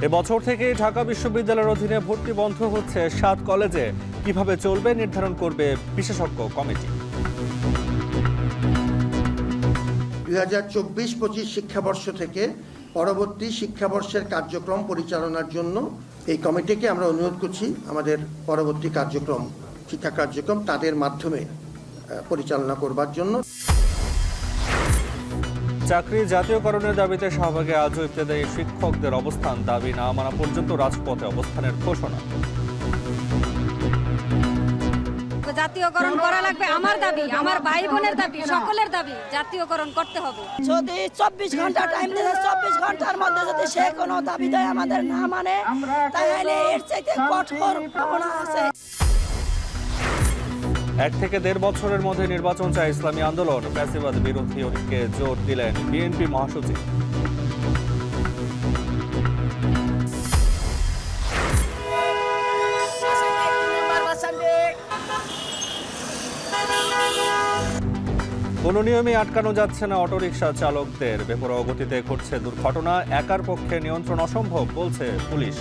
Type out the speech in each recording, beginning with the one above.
এবছর থেকে ঢাকা বিশ্ববিদ্যালয়ের অধীনে ভর্তি বন্ধ হচ্ছে 7 কলেজে। কিভাবে চলবে নির্ধারণ করবে বিশেষজ্ঞ কমিটি। 2024-25 শিক্ষাবর্ষ থেকে পরবর্তী শিক্ষাবর্ষের কার্যক্রম পরিচালনার জন্য এই কমিটিকে আমরা অনুরোধ করছি আমাদের পরবর্তী কার্যক্রম শিক্ষা কার্যক্রম তাদের মাধ্যমে পরিচালনা করবার জন্য। চাকরি জাতীয়করণের দাবিতে শাহবাগে আজও ইবতেদায়ী শিক্ষকদের অবস্থান, দাবি না মানা পর্যন্ত রাজপথে অবস্থানের ঘোষণা। জাতীয়করণ করা লাগবে, আমার দাবি, আমার ভাই বোনের দাবি, সকলের দাবি জাতীয়করণ করতে হবে। যদি 24 ঘন্টা টাইম দিলে 24 ঘন্টার মধ্যে যদি সে কোনো দাবি দেয় আমাদের না মানে, তাহলে এর চাইতে কঠোর ভাবনা আছে। 1 থেকে 1.5 বছরের মধ্যে নির্বাচন চায় ইসলামী আন্দোলন, ফ্যাসিবাদ বিরোধী ঐক্যে জোর দিলেন বিএনপি মহাসচিব। কোনো নিয়মে আটকানো যাচ্ছে না অটোরিকশা চালকদের, বেপরোয়া গতিতে ঘটছে দুর্ঘটনা, একার পক্ষে নিয়ন্ত্রণ অসম্ভব বলছে পুলিশ।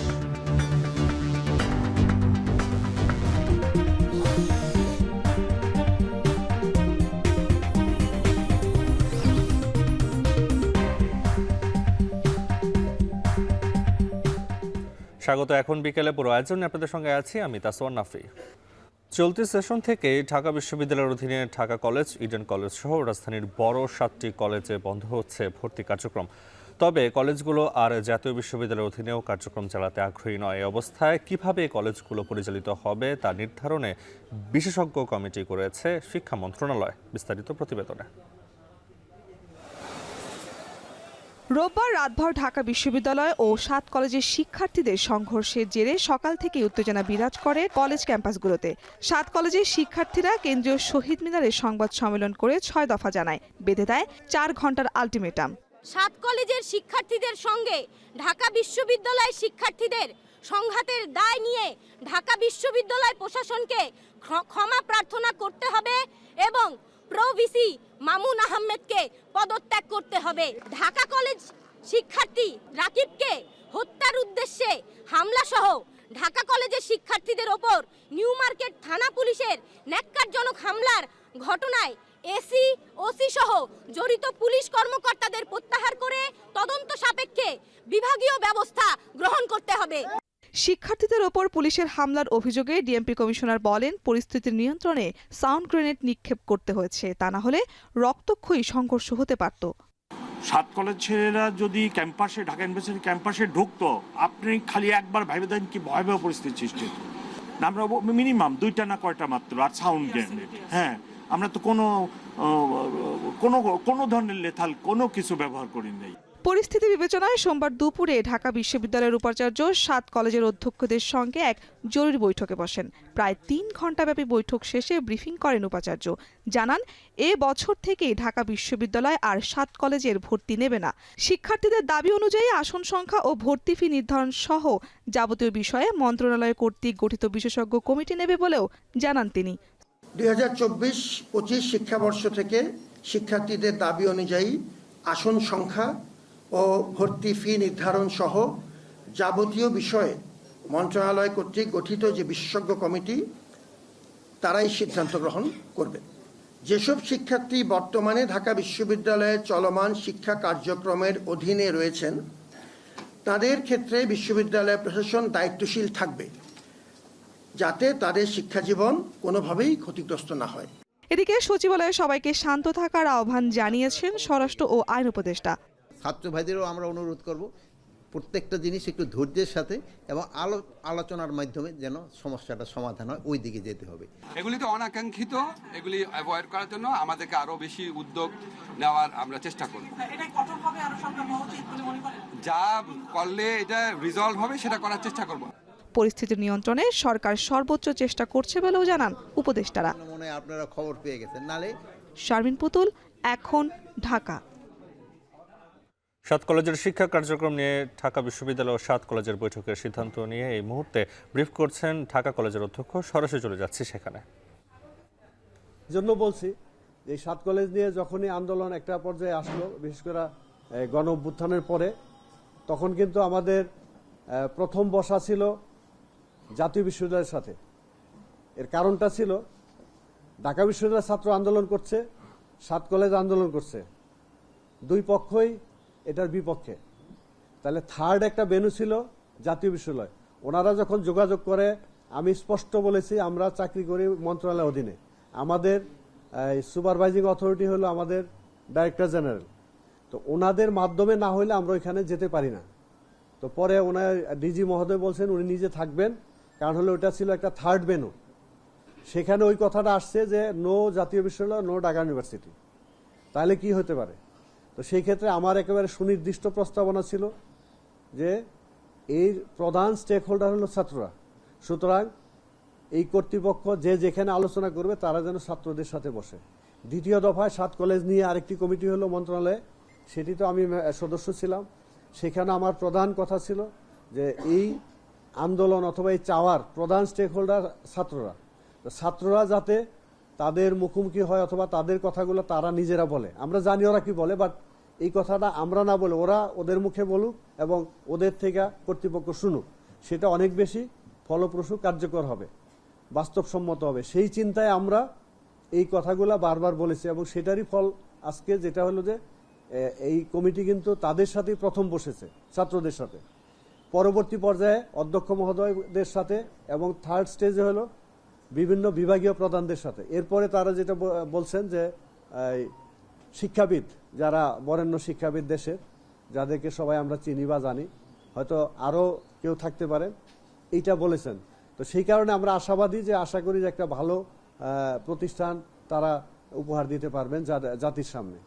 স্বাগত, এখন বিকেলে পুরো আয়োজন আপনাদের সঙ্গে আছি আমি তাসওয়ার নাফি। চলতি সেশন থেকে ঢাকা বিশ্ববিদ্যালয়ের অধীনে ঢাকা কলেজ, ইডেন কলেজ সহ রাজধানীর বড় 7টি কলেজে বন্ধ হচ্ছে ভর্তি কার্যক্রম। তবে কলেজগুলো আর জাতীয় বিশ্ববিদ্যালয়ের অধীনেও কার্যক্রম চালাতে আগ্রহী নয়। এই অবস্থায় কিভাবে কলেজগুলো পরিচালিত হবে তা নির্ধারণে বিশেষজ্ঞ কমিটি করেছে শিক্ষা মন্ত্রণালয়। বিস্তারিত প্রতিবেদনে। রোববার রাতভর ঢাকা বিশ্ববিদ্যালয় ও 7 কলেজের শিক্ষার্থীদের সংঘর্ষের জেরে সকাল থেকে উত্তেজনা বিরাজ করে কলেজ ক্যাম্পাসগুলোতে। 7 কলেজের শিক্ষার্থীরা কেন্দ্রীয় শহীদ মিনারে সংবাদ সম্মেলন করে 6 দফা জানায়, বেঁধে দেয় 4 ঘন্টার আলটিমেটাম। 7 কলেজের শিক্ষার্থীদের সঙ্গে ঢাকা বিশ্ববিদ্যালয় শিক্ষার্থীদের সংঘাতের দায় নিয়ে ঢাকা বিশ্ববিদ্যালয় প্রশাসনকে ক্ষমা প্রার্থনা করতে হবে এবং প্রভিসি মামুন আহমেদকে পদত্যাগ করতে হবে। ঢাকা কলেজ শিক্ষার্থী রাকিবকে হত্যার উদ্দেশ্যে হামলা সহ ঢাকা কলেজের শিক্ষার্থীদের ওপর নিউ মার্কেট থানা পুলিশের ন্যাক্কারজনক হামলার ঘটনায় এসি, ওসি সহ জড়িত পুলিশ কর্মকর্তাদের প্রত্যাহার করে তদন্ত সাপেক্ষে বিভাগীয় ব্যবস্থা গ্রহণ করতে হবে। শিক্ষার্থীদের ওপর পুলিশের হামলার অভিযোগে ডিএমপি কমিশনার বলেন, পরিস্থিতির নিয়ন্ত্রণে সাউন্ড গ্রেনেড নিক্ষেপ করতে হয়েছে, তা না হলে রক্তক্ষয়ী সংঘর্ষ হতে পারত। 7 কলেজেরা যদি ক্যাম্পাসে ঢাকা ইউনিভার্সিটি ক্যাম্পাসে ঢুকতো, আপনি খালি একবার ভেবে দেন কি ভয়াবহ পরিস্থিতি সৃষ্টি হতো। আমরা মিনিমাম 2টা না কয়টা মাত্র, আর সাউন্ড গ্রেনেড। হ্যাঁ, আমরা তো কোনো ধরনের লেথাল কোনো কিছু ব্যবহার করি নাই। পরিস্থিতি বিবেচনায় সোমবার দুপুরে ঢাকা বিশ্ববিদ্যালয়ের উপাচার্য 7 কলেজের অধ্যক্ষদের সঙ্গে এক জরুরি বৈঠকে বসেন। প্রায় 3 ঘণ্টাব্যাপী বৈঠক শেষে ব্রিফিং করেন উপাচার্য। জানান, এ বছর থেকেই ঢাকা বিশ্ববিদ্যালয় আর 7 কলেজের ভর্তি নেবে না। শিক্ষার্থীদের দাবি অনুযায়ী আসন সংখ্যা ও ভর্তি ফি নির্ধারণ সহ যাবতীয় বিষয়ে মন্ত্রণালয় কর্তৃক গঠিত বিশেষজ্ঞ কমিটি নেবে বলেও জানান তিনি। 2024-25 শিক্ষাবর্ষ থেকে শিক্ষার্থীদের দাবি অনুযায়ী আসন সংখ্যা ও ভর্তি ফি নির্ধারণ সহ যাবতীয় বিষয়ে মন্ত্রণালয় কর্তৃক গঠিত যে বিশেষজ্ঞ কমিটি তারাই সিদ্ধান্ত গ্রহণ করবে। যেসব শিক্ষার্থী বর্তমানে ঢাকা বিশ্ববিদ্যালয়ের চলমান শিক্ষা কার্যক্রমের অধীনে রয়েছেন, তাদের ক্ষেত্রে বিশ্ববিদ্যালয় প্রশাসন দায়িত্বশীল থাকবে যাতে তাদের শিক্ষাজীবন কোনোভাবেই ক্ষতিগ্রস্ত না হয়। এদিকে সচিবালয়ে সবাইকে শান্ত থাকার আহ্বান জানিয়েছেন স্বরাষ্ট্র ও আইন উপদেষ্টা। ছাত্র ভাইদেরও আমরা অনুরোধ করব প্রত্যেকটা জিনিস একটু ধৈর্যের সাথে এবং আলোচনার মাধ্যমে যেন সমস্যাটা সমাধান হয়, ওই দিকে যেতে হবে। এগুলি তো অনাকাঙ্ক্ষিত, এগুলি অ্যাভয়েড করার জন্য আমাদেরকে আরো বেশি উদ্যোগ নেওয়ার আমরা চেষ্টা করব। যা করলে এটা রিজলভ হবে সেটা করার চেষ্টা করব। পরিস্থিতি নিয়ন্ত্রণে সরকার সর্বোচ্চ চেষ্টা করছে বলেও জানান উপদেষ্টারা। মনে হয় আপনারা খবর পেয়ে গেছেন। নালে শারমিন পুতুল, এখন, ঢাকা। 7 কলেজের শিক্ষা কার্যক্রম নিয়ে ঢাকা বিশ্ববিদ্যালয় ও 7 কলেজের বৈঠকের সিদ্ধান্ত নিয়ে এই মুহূর্তে ব্রিফ করছেন ঢাকা কলেজের অধ্যক্ষ। সরাসরি চলে যাচ্ছি সেখানে। জন্য বলছি এই 7 কলেজ নিয়ে যখনই আন্দোলন একটা পর্যায়ে আসলো, বিশেষ করে গণ অভ্যুত্থানের পরে, তখন কিন্তু আমাদের প্রথম বসা ছিল জাতীয় বিশ্ববিদ্যালয়ের সাথে। এর কারণটা ছিল ঢাকা বিশ্ববিদ্যালয়ের ছাত্র আন্দোলন করছে, 7 কলেজ আন্দোলন করছে, দুই পক্ষই এটার বিপক্ষে। তাহলে থার্ড একটা ভেন্যু ছিল জাতীয় বিশ্ববিদ্যালয়। ওনারা যখন যোগাযোগ করে, আমি স্পষ্ট বলেছি আমরা চাকরি করি মন্ত্রণালয়ের অধীনে, আমাদের সুপারভাইজিং অথরিটি হলো আমাদের ডাইরেক্টর জেনারেল। তো ওনাদের মাধ্যমে না হলে আমরা ওইখানে যেতে পারি না। তো পরে ওনার ডিজি মহোদয় বলছেন উনি নিজে থাকবেন, কারণ হলো ওটা ছিল একটা থার্ড ভেন্যু। সেখানে ওই কথাটা আসছে যে নো জাতীয় বিশ্ববিদ্যালয়, নো ঢাকা ইউনিভার্সিটি। তাহলে কি হতে পারে? তো সেই ক্ষেত্রে আমার একেবারে সুনির্দিষ্ট প্রস্তাবনা ছিল যে এই প্রধান স্টেক হোল্ডার হলো ছাত্ররা, সুতরাং এই কর্তৃপক্ষ যে যেখানে আলোচনা করবে তারা যেন ছাত্রদের সাথে বসে। দ্বিতীয় দফায় 7 কলেজ নিয়ে আরেকটি কমিটি হলো মন্ত্রণালয়ে, সেটি তো আমি সদস্য ছিলাম। সেখানে আমার প্রধান কথা ছিল যে এই আন্দোলন অথবা এই চাওয়ার প্রধান স্টেক হোল্ডার ছাত্ররা, ছাত্ররা যাতে তাদের মুখোমুখি হয় অথবা তাদের কথাগুলো তারা নিজেরা বলে। আমরা জানি ওরা কি বলে, বাট এই কথাটা আমরা না বলে ওরা ওদের মুখে বলুক এবং ওদের থেকে কর্তৃপক্ষ শুনুক, সেটা অনেক বেশি ফলপ্রসূ, কার্যকর হবে, বাস্তবসম্মত হবে। সেই চিন্তায় আমরা এই কথাগুলো বারবার বলেছি এবং সেটারই ফল আজকে যেটা হলো যে এই কমিটি কিন্তু তাদের সাথেই প্রথম বসেছে, ছাত্রদের সাথে, পরবর্তী পর্যায়ে অধ্যক্ষ মহোদয়দের সাথে, এবং থার্ড স্টেজে হলো বিভিন্ন বিভাগীয় প্রধানদের সাথে। এরপরে তারা যেটা বলছেন যে শিক্ষাবিদ, যারা বরেণ্য শিক্ষাবিদ দেশের, যাদেরকে সবাই আমরা চিনি বা জানি, হয়তো আরও কেউ থাকতে পারেন, এইটা বলেছেন। তো সেই কারণে আমরা আশাবাদী যে আশা করি যে একটা ভালো প্রতিষ্ঠান তারা উপহার দিতে পারবেন জাতির সামনে।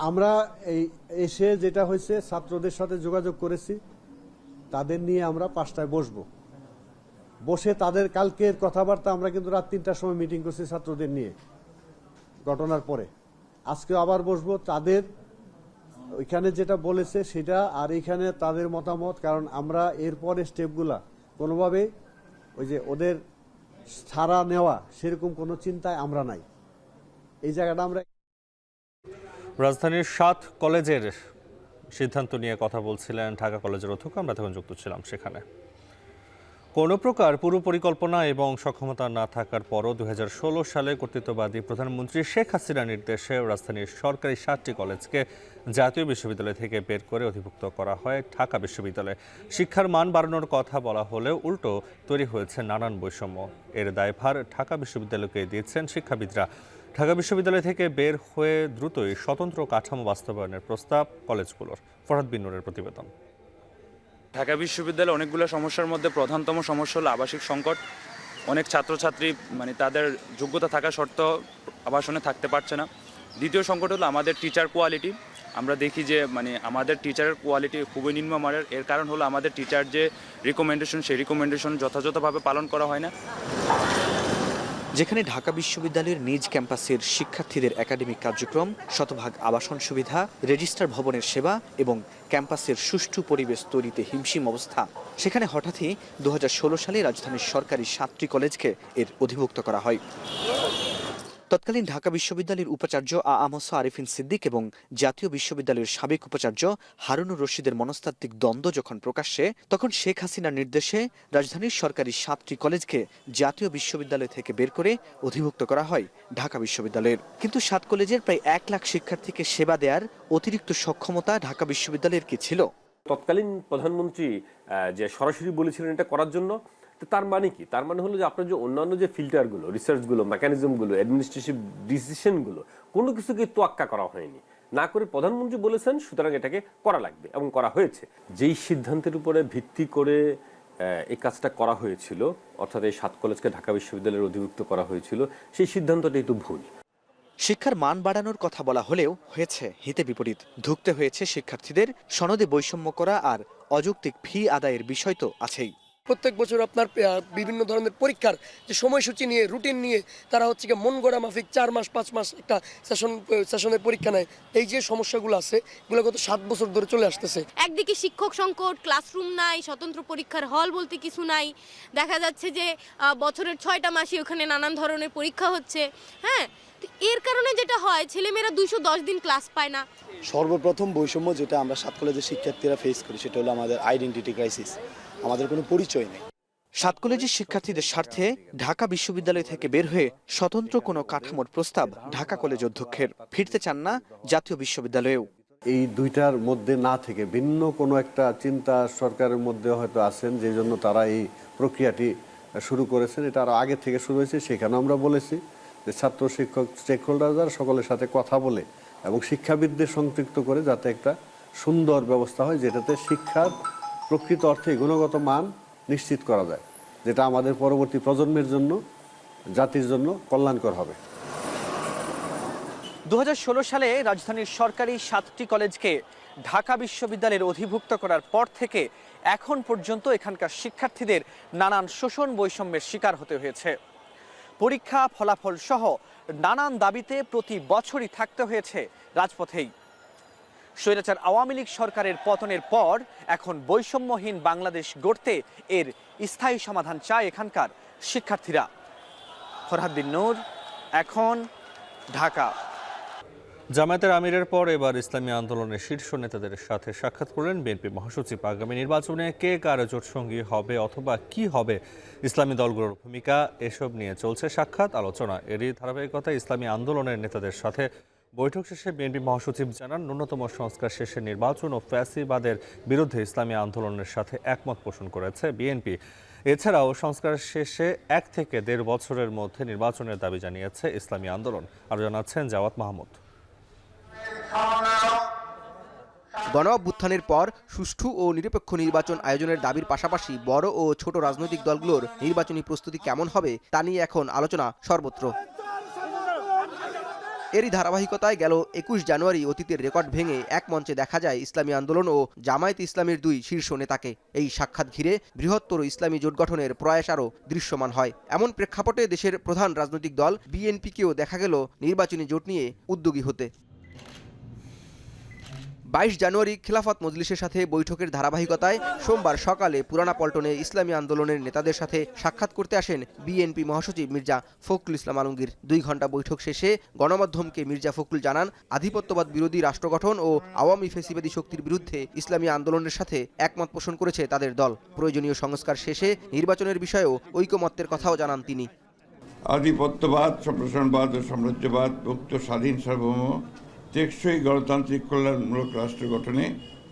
আমরা এই এসে যেটা হয়েছে ছাত্রদের সাথে যোগাযোগ করেছি, তাদের নিয়ে আমরা 5টায় বসবো, বসে তাদের কালকের কথাবার্তা আমরা কিন্তু রাত 3টার সময় মিটিং করছি ছাত্রদের নিয়ে ঘটনার পরে। আজকে আবার বসবো, তাদের ওইখানে যেটা বলেছে সেটা আর এইখানে তাদের মতামত, কারণ আমরা এরপরে স্টেপগুলা কোনোভাবেই ওই যে ওদের ছাড়া নেওয়া সেরকম কোনো চিন্তায় আমরা নাই। এই জায়গাটা আমরা রাজধানীর 7 কলেজের সিদ্ধান্ত নিয়ে কথা বলছিলেন ঢাকা কলেজের অধ্যক্ষ, আমরা তখন যুক্ত ছিলাম সেখানে। কোনো প্রকার পুরো পরিকল্পনা এবং সক্ষমতা না থাকার পরও 2016 সালে কর্তৃত্ববাদী প্রধানমন্ত্রী শেখ হাসিনার নির্দেশে রাজধানীর সরকারি 7টি কলেজকে জাতীয় বিশ্ববিদ্যালয় থেকে বের করে অধিভুক্ত করা হয় ঢাকা বিশ্ববিদ্যালয়ে। শিক্ষার মান বাড়ানোর কথা বলা হলেও উল্টো তৈরি হয়েছে নানান বৈষম্য। এর দায়ভার ঢাকা বিশ্ববিদ্যালয়কে দিয়েছেন শিক্ষাবিদরা। ঢাকা বিশ্ববিদ্যালয় থেকে বের হয়ে দ্রুতই স্বতন্ত্র কাঠামো বাস্তবায়নের প্রস্তাব কলেজগুলোর। ফরহাদ বিন নূরের প্রতিবেদন। ঢাকা বিশ্ববিদ্যালয়ে অনেকগুলো সমস্যার মধ্যে প্রধানতম সমস্যা হলো আবাসিক সংকট। অনেক ছাত্রছাত্রী তাদের যোগ্যতা থাকা সত্ত্বেও আবাসনে থাকতে পারছে না। দ্বিতীয় সংকট হলো আমাদের টিচার কোয়ালিটি। আমরা দেখি যে আমাদের টিচারের কোয়ালিটি খুবই নিম্নমানের। এর কারণ হলো আমাদের টিচার যে রিকমেন্ডেশন, সেই রিকমেন্ডেশন যথাযথভাবে পালন করা হয় না। যেখানে ঢাকা বিশ্ববিদ্যালয়ের নিজ ক্যাম্পাসের শিক্ষার্থীদের একাডেমিক কার্যক্রম, শতভাগ আবাসন সুবিধা, রেজিস্ট্রার ভবনের সেবা এবং ক্যাম্পাসের সুষ্ঠু পরিবেশ তৈরিতে হিমশিম অবস্থা, সেখানে হঠাৎই 2016 সালে রাজধানীর সরকারি 7টি কলেজকে এর অধিভুক্ত করা হয়। তৎকালীন ঢাকা বিশ্ববিদ্যালয়ের উপাচার্য আ.ম.স. আরিফিন সিদ্দিক এবং জাতীয় বিশ্ববিদ্যালয়ের সাবেক উপাচার্য হারুনুর রশিদের মনস্তাত্ত্বিক দ্বন্দ্ব যখন প্রকাশ্যে, তখন শেখ হাসিনার নির্দেশে রাজধানীর সরকারি 7টি কলেজকে জাতীয় বিশ্ববিদ্যালয় থেকে বের করে অধিভুক্ত করা হয় ঢাকা বিশ্ববিদ্যালয়ের। কিন্তু 7 কলেজের প্রায় 1 লাখ শিক্ষার্থীকে সেবা দেওয়ার অতিরিক্ত সক্ষমতা ঢাকা বিশ্ববিদ্যালয়ের কি ছিল? তৎকালীন প্রধানমন্ত্রী যে সরাসরি বলেছিলেন এটা করার জন্য, তার মানে কি? তার মানে হলো যে আপনার যে অন্যান্য যে ফিল্টারগুলো, রিসার্চগুলো, মেকানিজমগুলো, অ্যাডমিনিস্ট্রেটিভ ডিসিশনগুলো, কোনো কিছুকে তোয়াক্কা করা হয়নি। না করে প্রধানমন্ত্রী বলেছেন, সুতরাং এটাকে করা লাগবে এবং করা হয়েছে। যেই সিদ্ধান্তের উপরে ভিত্তি করে এই কাজটা করা হয়েছিল, অর্থাৎ এই 7 কলেজকে ঢাকা বিশ্ববিদ্যালয়ের অধিভুক্ত করা হয়েছিল, সেই সিদ্ধান্তটা একটু ভুল। শিক্ষার মান বাড়ানোর কথা বলা হলেও হয়েছে হিতে বিপরীত। ধুঁকতে হয়েছে শিক্ষার্থীদের, সনদে বৈষম্য করা আর অযৌক্তিক ফি আদায়ের বিষয় তো আছেই। প্রত্যেক বছর আপনার বিভিন্ন ধরনের পরীক্ষার যে সময়সূচি নিয়ে রুটিন নিয়ে তারা হচ্ছে কি মন গড়া মাফিক 4 মাস 5 মাস একটা সেশনের পরীক্ষা নেয়। এই যে সমস্যাগুলো আছে এগুলো গত 7 বছর ধরে চলে আসতেছে। একদিকে শিক্ষক সংকট, ক্লাসরুম নাই, স্বতন্ত্র পরীক্ষার হল বলতে কিছু নাই। দেখা যাচ্ছে যে বছরের 6টা মাসই ওখানে নানান ধরনের পরীক্ষা হচ্ছে। হ্যাঁ, এর কারণে যেটা হয় ছেলেমেয়েরা 210 দিন ক্লাস পায় না। সর্বপ্রথম বৈষম্য যেটা আমরা 7 কলেজের শিক্ষার্থীরা ফেস করি সেটা হলো আমাদের আইডেন্টিটি ক্রাইসিস। আমাদের কোনো পরিচয় নেই। 7 কলেজের শিক্ষার্থীদের স্বার্থে ঢাকা বিশ্ববিদ্যালয় থেকে বের হয়ে স্বতন্ত্র কোনো কাঠামোর প্রস্তাব ঢাকা কলেজ অধ্যক্ষের। ফিরতে চান না জাতীয় বিশ্ববিদ্যালয়েও। এই দুইটার মধ্যে না থেকে ভিন্ন কোনো একটা চিন্তা সরকারের মধ্যে হয়তো আছেন, যে জন্য তারা এই প্রক্রিয়াটি শুরু করেছেন। এটা আরও আগে থেকে শুরু হয়েছে। সেখানে আমরা বলেছি যে ছাত্র শিক্ষক স্টেক হোল্ডাররা সকলের সাথে কথা বলে এবং শিক্ষাবিদদের সম্পৃক্ত করে যাতে একটা সুন্দর ব্যবস্থা হয়, যেটাতে শিক্ষার প্রকৃত অর্থে গুণগত মান নিশ্চিত করা যায়, যেটা আমাদের পরবর্তী প্রজন্মের জন্য, জাতির জন্য কল্যাণকর হবে। 2016 সালে রাজধানীর সরকারি 7টি কলেজকে ঢাকা বিশ্ববিদ্যালয়ের অধিভুক্ত করার পর থেকে এখন পর্যন্ত এখানকার শিক্ষার্থীদের নানান শোষণ বৈষম্যের শিকার হতে হয়েছে। পরীক্ষা ফলাফল সহ নানান দাবিতে প্রতি বছরই থাকতে হয়েছে রাজপথেই। স্বৈরাচার আওয়ামী লীগ সরকারের পতনের পর এখন বৈষম্যহীন বাংলাদেশ গড়তে এর স্থায়ী সমাধান চায় এখানকার শিক্ষার্থীরা। ফরহাদ বিন নূর, এখন, ঢাকা। জামায়াতের আমিরের পর এবার ইসলামী আন্দোলনের শীর্ষ নেতাদের সাথে সাক্ষাৎ করলেন বিএনপি মহাসচিব। আগামী নির্বাচনে কে কার জোটসঙ্গী হবে অথবা কি হবে ইসলামী দলগুলোর ভূমিকা, এসব নিয়ে চলছে সাক্ষাৎ আলোচনা। এরই ধারাবাহিকতায় ইসলামী আন্দোলনের নেতাদের সাথে বৈঠক শেষে বিএনপি মহাসচিব জানান, ন্যূনতম সংস্কার শেষে নির্বাচন ও ফ্যাসিবাদের বিরুদ্ধে ইসলামী আন্দোলনের সাথে একমত পোষণ করেছে বিএনপি। এছাড়াও সংস্কার শেষে 1 থেকে 1.5 বছরের মধ্যে নির্বাচনের দাবি জানিয়েছে ইসলামী আন্দোলন। আরও জানাচ্ছেন জাওয়াত মাহমুদ। গণ অভ্যুত্থানের পর সুষ্ঠু ও নিরপেক্ষ নির্বাচন আয়োজনের দাবির পাশাপাশি বড় ও ছোট রাজনৈতিক দলগুলোর নির্বাচনী প্রস্তুতি কেমন হবে তা নিয়ে এখন আলোচনা সর্বত্র। এরই ধারাবাহিকতায় গেল 21 জানুয়ারি অতীতের রেকর্ড ভেঙে এক মঞ্চে দেখা যায় ইসলামী আন্দোলন ও জামায়াত ইসলামীর 2 শীর্ষ নেতাকে। এই সাক্ষাৎ ঘিরে বৃহত্তর ইসলামী জোট গঠনের প্রয়াস আরও দৃশ্যমান হয়। এমন প্রেক্ষাপটে দেশের প্রধান রাজনৈতিক দল বিএনপিকেও দেখা গেল নির্বাচনী জোট নিয়ে উদ্যোগী হতে। 22 জানুয়ারি খিলাফত মজলিসের সাথে বৈঠকের ধারাবাহিকতায় সোমবার সকালে পুরানা পল্টনে ইসলামী আন্দোলনের নেতাদের সাথে সাক্ষাৎ করতে আসেন বিএনপি মহাসচিব মির্জা ফখরুল ইসলাম আলমগীর। 2 ঘণ্টা বৈঠক শেষে গণমাধ্যমকে মির্জা ফখরুল জানান, আধিপত্যবাদ বিরোধী রাষ্ট্র গঠন ও আওয়ামী ফ্যাসিবাদী শক্তির বিরুদ্ধে ইসলামী আন্দোলনের সাথে একমত পোষণ করেছে তাদের দল। প্রয়োজনীয় সংস্কার শেষে নির্বাচনের বিষয়েও ঐকমত্যের কথাও জানান তিনি। আধিপত্যবাদ, সম্প্রসারণবাদ ও সাম্রাজ্যবাদ মুক্ত, স্বাধীন, সার্বভৌম, টেকসই গণতান্ত্রিক কল্যাণমূলক রাষ্ট্র গঠনে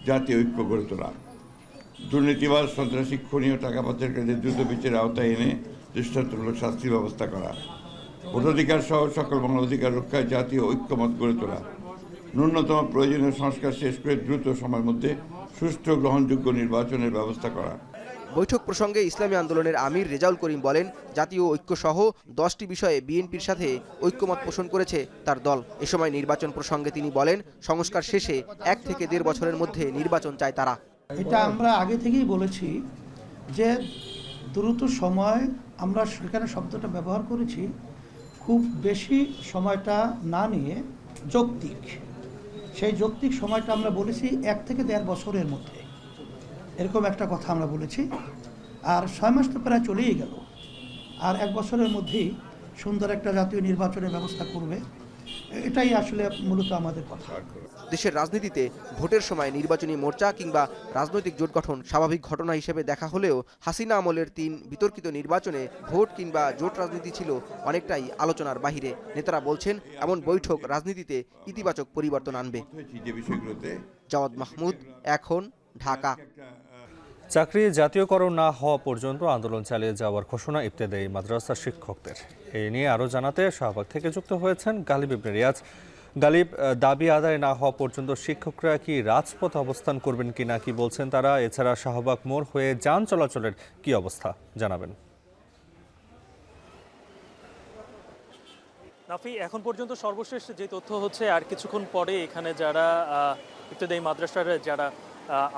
জাতীয় ঐক্য গড়ে তোলা, দুর্নীতিবাদ, সন্ত্রাসী, খুনি ও টাকা পাচারকারীদের দ্রুত বিচারের আওতায় এনে দৃষ্টান্তমূলক শাস্তির ব্যবস্থা করা, ভোটাধিকার সহ সকল মানবাধিকার রক্ষায় জাতীয় ঐক্যমত গড়ে তোলা, ন্যূনতম প্রয়োজনীয় সংস্কার শেষ করে দ্রুত সময়ের মধ্যে সুষ্ঠু গ্রহণযোগ্য নির্বাচনের ব্যবস্থা করা। বৈঠক প্রসঙ্গে ইসলামী আন্দোলনের আমির রেজাউল করিম বলেন, জাতীয় ঐক্য সহ 10টি বিষয়ে বিএনপির সাথে ঐক্যমত পোষণ করেছে তার দল। এ সময় নির্বাচন প্রসঙ্গে তিনি বলেন, সংস্কার শেষে 1 থেকে 1.5 বছরের মধ্যে নির্বাচন চায় তারা। এটা আমরা আগে থেকেই বলেছি যে দ্রুত সময়, আমরা সেখানে শব্দটা ব্যবহার করেছি, খুব বেশি সময়টা না নিয়ে যৌক্তিক, সেই যৌক্তিক সময়টা আমরা বলেছি 1 থেকে 1.5 বছরের মধ্যে, এরকম একটা কথা আমরা বলেছি। আর 6 মাস তো প্রায় চলেই গেল, আর 1 বছরের মধ্যেই সুন্দর একটা জাতীয় নির্বাচনের ব্যবস্থা করবে, এটাই আসলে মূলত আমাদের কথা। দেশের রাজনীতিতে ভোটের সময় নির্বাচনী মোর্চা কিংবা রাজনৈতিক জোট গঠন স্বাভাবিক ঘটনা হিসেবে দেখা হলেও হাসিনা আমলের 3 বিতর্কিত নির্বাচনে ভোট কিংবা জোট রাজনীতি ছিল অনেকটাই আলোচনার বাহিরে। নেতারা বলছেন, এমন বৈঠক রাজনীতিতে ইতিবাচক পরিবর্তন আনবে। জাওয়াত মাহমুদ, এখন, ঢাকা। চাকরি জাতীয়করণ না হওয়া পর্যন্ত আন্দোলন চালিয়ে যাওয়ার ঘোষণা ইবতেদায়ী মাদ্রাসা শিক্ষকদের। এই নিয়ে আরও জানাতে শাহবাগ থেকে যুক্ত হয়েছেন গালিব ইবনে রিয়াজ। গালিব, দাবি আদায় না হওয়া পর্যন্ত শিক্ষকরা কি রাজপথে অবস্থান করবেন কিনা, কি বলছেন তারা? এছাড়া শাহবাগ মোড় হয়ে যান চলাচলের কি অবস্থা জানাবেন। নাফি, এখন পর্যন্ত সর্বশেষ যে তথ্য হচ্ছে, আর কিছুক্ষণ পরে এখানে যারা ইবতেদায়ী মাদ্রাসার যারা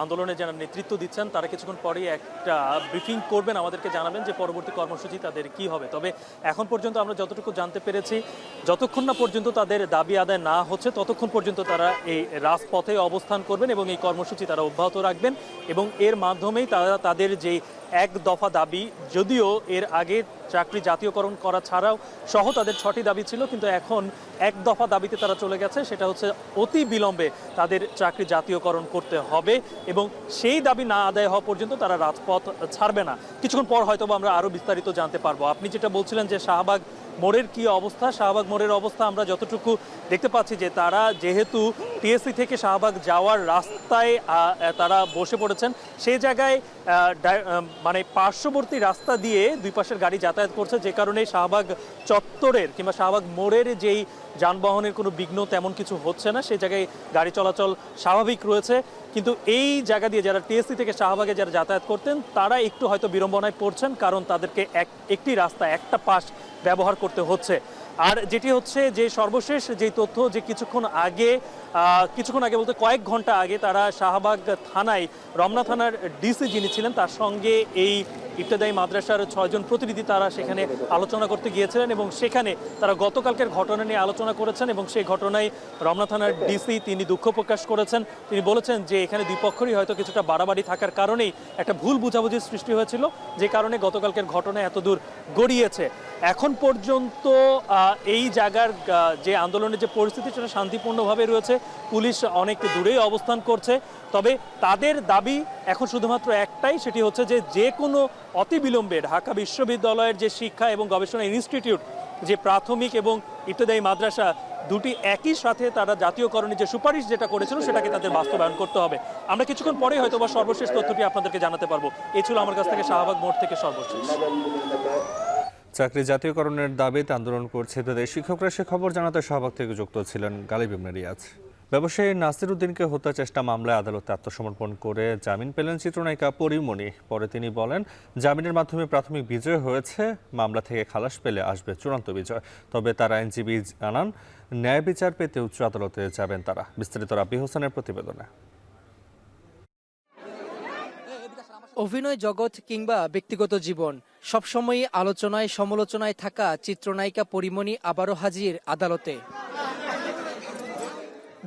আন্দোলনে যারা নেতৃত্ব দিচ্ছেন তারা কিছুক্ষণ পরেই একটা ব্রিফিং করবেন, আমাদেরকে জানাবেন যে পরবর্তী কর্মসূচি তাদের কি হবে। তবে এখন পর্যন্ত আমরা যতটুকু জানতে পেরেছি, যতক্ষণ না পর্যন্ত তাদের দাবি আদায় না হচ্ছে ততক্ষণ পর্যন্ত তারা এই রাজপথে অবস্থান করবেন এবং এই কর্মসূচি তারা অব্যাহত রাখবেন এবং এর মাধ্যমেই তারা তাদের যে এক দফা দাবি, যদিও এর আগে চাকরি জাতীয়করণ করা ছাড়াও সহ তাদের 6টি দাবি ছিল, কিন্তু এখন এক দফা দাবিতে তারা চলে গেছে, সেটা হচ্ছে অতি বিলম্বে তাদের চাকরি জাতীয়করণ করতে হবে এবং সেই দাবি না আদায় হওয়া পর্যন্ত তারা রাজপথ ছাড়বে না। কিছুক্ষণ পর হয়তো আমরা আরও বিস্তারিত জানতে পারবো। আপনি যেটা বলছিলেন যে শাহবাগ মোড়ের কি অবস্থা, শাহবাগ মোড়ের অবস্থা আমরা যতটুকু দেখতে পাচ্ছি যে তারা যেহেতু টিএসসি থেকে শাহবাগ যাওয়ার রাস্তায় তারা বসে পড়েছেন, সেই জায়গায় মানে পার্শ্ববর্তী রাস্তা দিয়ে দুই পাশের গাড়ি যাতায়াত করছে, যে কারণে শাহবাগ চত্বরের কিংবা শাহবাগ মোড়ের যেই যানবাহনের কোনো বিঘ্ন তেমন কিছু হচ্ছে না, সেই জায়গায় গাড়ি চলাচল স্বাভাবিক রয়েছে। কিন্তু এই জায়গা দিয়ে যারা টিএসসি থেকে শাহবাগে যারা যাতায়াত করতেন তারা একটু হয়তো বিড়ম্বনায় পড়ছেন, কারণ তাদেরকে একটি রাস্তা একটা পাশ ব্যবহার করতে হচ্ছে। আর যেটি হচ্ছে যে সর্বশেষ যে তথ্য, যে কিছুক্ষণ আগে বলতে কয়েক ঘন্টা আগে তারা শাহবাগ থানায়, রমনা থানার ডিসি যিনি ছিলেন তার সঙ্গে এই ইবতেদায়ী মাদ্রাসার 6 জন প্রতিনিধি তারা সেখানে আলোচনা করতে গিয়েছিলেন এবং সেখানে তারা গতকালকের ঘটনা নিয়ে আলোচনা করেছেন এবং সেই ঘটনায় রমনা থানার ডিসি তিনি দুঃখ প্রকাশ করেছেন। তিনি বলেছেন যে এখানে দুই পক্ষেরই হয়তো কিছুটা বাড়াবাড়ি থাকার কারণেই একটা ভুল বুঝাবুঝির সৃষ্টি হয়েছিল, যে কারণে গতকালকের ঘটনা এতদূর গড়িয়েছে। এখন পর্যন্ত এই জায়গার যে আন্দোলনের যে পরিস্থিতি সেটা শান্তিপূর্ণভাবে রয়েছে, পুলিশ অনেক দূরেই অবস্থান করছে। তবে তাদের দাবি এখন শুধুমাত্র একটাই, সেটি হচ্ছে যে কোনো অতিবিলম্বে ঢাকা বিশ্ববিদ্যালয়ের যে শিক্ষা এবং গবেষণা ইনস্টিটিউট, যে প্রাথমিক এবং ইবতেদায়ী মাদ্রাসা দুটি একই সাথে তারা জাতীয়করণের যে সুপারিশ যেটা করেছিল সেটাকে তাদের বাস্তবায়ন করতে হবে। আমরা কিছুক্ষণ পরে হয়তো বা সর্বশেষ তথ্যটি আপনাদেরকে জানাতে পারবো। এই ছিল আমার কাছ থেকে শাহবাগ মোড় থেকে সর্বশেষ। চাকরি জাতীয়করণের দাবিতে আন্দোলন করছে তাদের শিক্ষকরা, সে খবর জানাতে শাহবাগ থেকে যুক্ত ছিলেন গালিব ইবনে রিয়াজ। ব্যবসায়ী নাসির উদ্দিনকে হত্যা চেষ্টা মামলায় আদালতে আত্মসমর্পণ করে জামিন পেলেন চিত্রনায়িকা পরিমণি। পরে তিনি বলেন, জামিনের মাধ্যমে প্রাথমিক বিজয় হয়েছে, মামলা থেকে খালাস পেলে আসবে চূড়ান্ত বিজয়। তবে তার আইনজীবী জানান, ন্যায় বিচার পেতে উচ্চ আদালতে যাবেন তারা। বিস্তারিত রাব্বি হোসেনের প্রতিবেদনে। অভিনয় জগৎ কিংবা ব্যক্তিগত জীবন সবসময়ই আলোচনায় সমালোচনায় থাকা চিত্রনায়িকা পরিমণি আবারও হাজির আদালতে।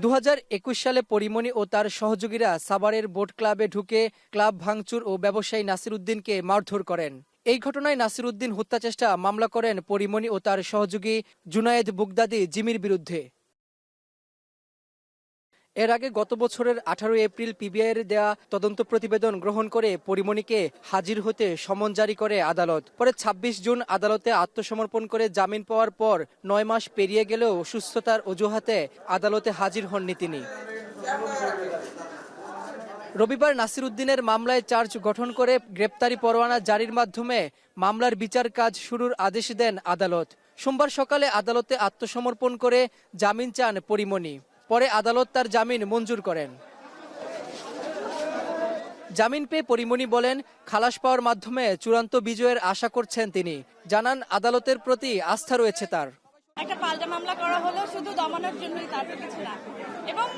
2021 সালে পরিমণি ও তার সহযোগীরা সাভারের বোট ক্লাবে ঢুকে ক্লাব ভাঙচুর ও ব্যবসায়ী নাসির উদ্দিনকে মারধর করেন। এই ঘটনায় নাসির উদ্দিন হত্যা চেষ্টা মামলা করেন পরিমণি ও তার সহযোগী জুনায়েদ বুগদাদি জিমির বিরুদ্ধে। এর আগে গত বছরের 18 এপ্রিল পিবিআইয়ের দেয়া তদন্ত প্রতিবেদন গ্রহণ করে পরিমণিকে হাজির হতে সমন জারি করে আদালত। পরে 26 জুন আদালতে আত্মসমর্পণ করে জামিন পাওয়ার পর 9 মাস পেরিয়ে গেলেও অসুস্থতার অজুহাতে আদালতে হাজির হননি তিনি। রবিবার নাসির উদ্দিনের মামলায় চার্জ গঠন করে গ্রেপ্তারি পরোয়ানা জারির মাধ্যমে মামলার বিচার কাজ শুরুর আদেশ দেন আদালত। সোমবার সকালে আদালতে আত্মসমর্পণ করে জামিন চান পরিমণি। পরে আদালত তার জামিন মঞ্জুর করেন। জামিন পেয়ে পরিমণি বলেন, খালাস পাওয়ার মাধ্যমে চূড়ান্ত বিজয়ের আশা করছেন তিনি। জানান, আদালতের প্রতি আস্থা রয়েছে তার। একটা পাল্টা মামলা করা হলো শুধু দমানোর জন্যই, তারপর কিছু না, এবং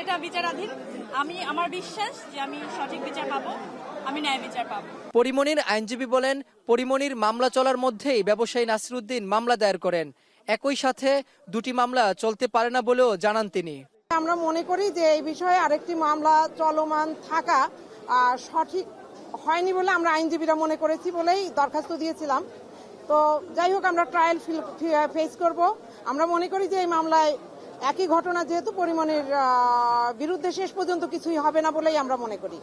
এটা বিচারাধীন। আমার বিশ্বাস যে আমি সঠিক বিচার পাবো, আমি ন্যায় বিচার পাবো। পরিমণির আইনজীবী বলেন, পরিমণির মামলা চলার মধ্যেই ব্যবসায়ী নাসির উদ্দিন মামলা দায়ের করেন। একই সাথে দুটি মামলা চলতে পারে না বলেও জানান তিনি। আমরা মনে করি যে এই বিষয়ে আরেকটি মামলা চলমান থাকা সঠিক হয়নি বলে আমরা আইনজীবীরা মনে করেছি বলেই দরখাস্ত দিয়েছিলাম। তো যাই হোক, আমরা ট্রায়াল ফেস করব। আমরা মনে করি যে এই মামলায় একই ঘটনা যেহেতু পরিমণির বিরুদ্ধে শেষ পর্যন্ত কিছুই হবে না বলেই আমরা মনে করি।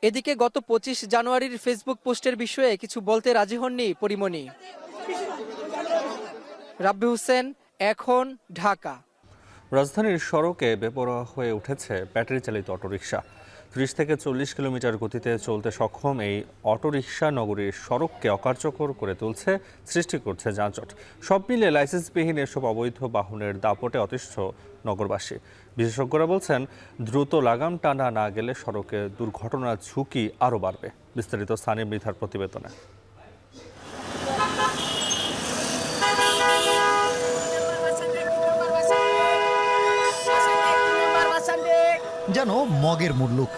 এদিকে গত 25 জানুয়ারির ফেসবুক পোস্টের বিষয়ে কিছু বলতে রাজি হননি পরিমণি। রাব্বি হোসেন, এখন, ঢাকা। রাজধানীর সড়কে বেপরোয়া হয়ে উঠেছে ব্যাটারি চালিত অটোরিকশা। 30 থেকে 40 কিলোমিটার গতিতে চলতে সক্ষম এই অটোরিকশা নগরীর সড়ককে অকার্যকর করে তুলছে, সৃষ্টি করছে যানজট। সব মিলে লাইসেন্সবিহীন এসব অবৈধ বাহনের দাপটে অতিষ্ঠ নগরবাসী। বিশেষজ্ঞরা বলছেন, দ্রুত লাগাম টানা না গেলে সড়কে দুর্ঘটনার ঝুঁকি আরও বাড়বে। বিস্তারিত স্থানীয় মৃধার প্রতিবেদনে। যেন মগের মুল্লুক,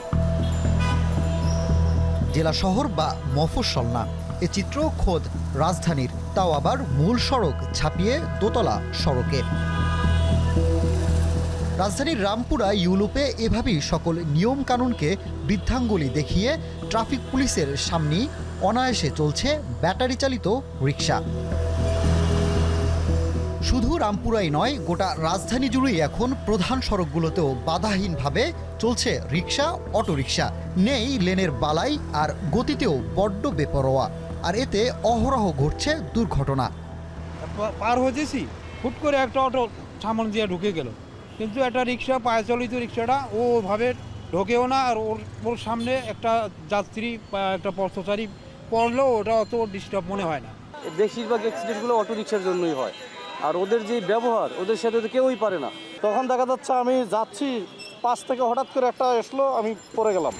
জেলা শহর বা মফস্বল না। এ চিত্র খোদ রাজধানীর, তাও আবার মূল সড়ক ছাপিয়ে দোতলা সড়কে। রাজধানীর রামপুরা ইউলুপে এভাবেই সকল নিয়ম কানুনকে বৃদ্ধাঙ্গুলি দেখিয়ে ট্রাফিক পুলিশের সামনেই অনায়াসে চলছে ব্যাটারি চালিত রিকশা। শুধু রামপুরাই নয়, গোটা রাজধানী জুড়েই এখন প্রধান সড়কগুলোতেও বাধাহীনভাবে চলছে রিকশা, অটোরিকশা। নেই লেনের বালাই, আর গতিতেও বড্ড বেপরোয়া। আর এতে অহরহ ঘটছে দুর্ঘটনা। পার হয়েছি, হুট করে একটা অটো সামনে দিয়ে ঢুকে গেল, কিন্তু একটা রিক্সা, পায়ে চালিত রিক্সাটা ওভাবে ঢোকেও না, আর ওর সামনে একটা যাত্রী বা একটা পথচারী পড়লেও ওটা অত ডিস্টার্ব মনে হয় না। বেশিরভাগ অ্যাক্সিডেন্টগুলো অটো রিক্সার জন্যই হয়, আর ওদের যে ব্যবহার, ওদের সাথে তো কেউই পারে না। তখন দেখা যাচ্ছে আমি যাচ্ছি, পাশ থেকে হঠাৎ করে একটা আসলো, আমি পড়ে গেলাম।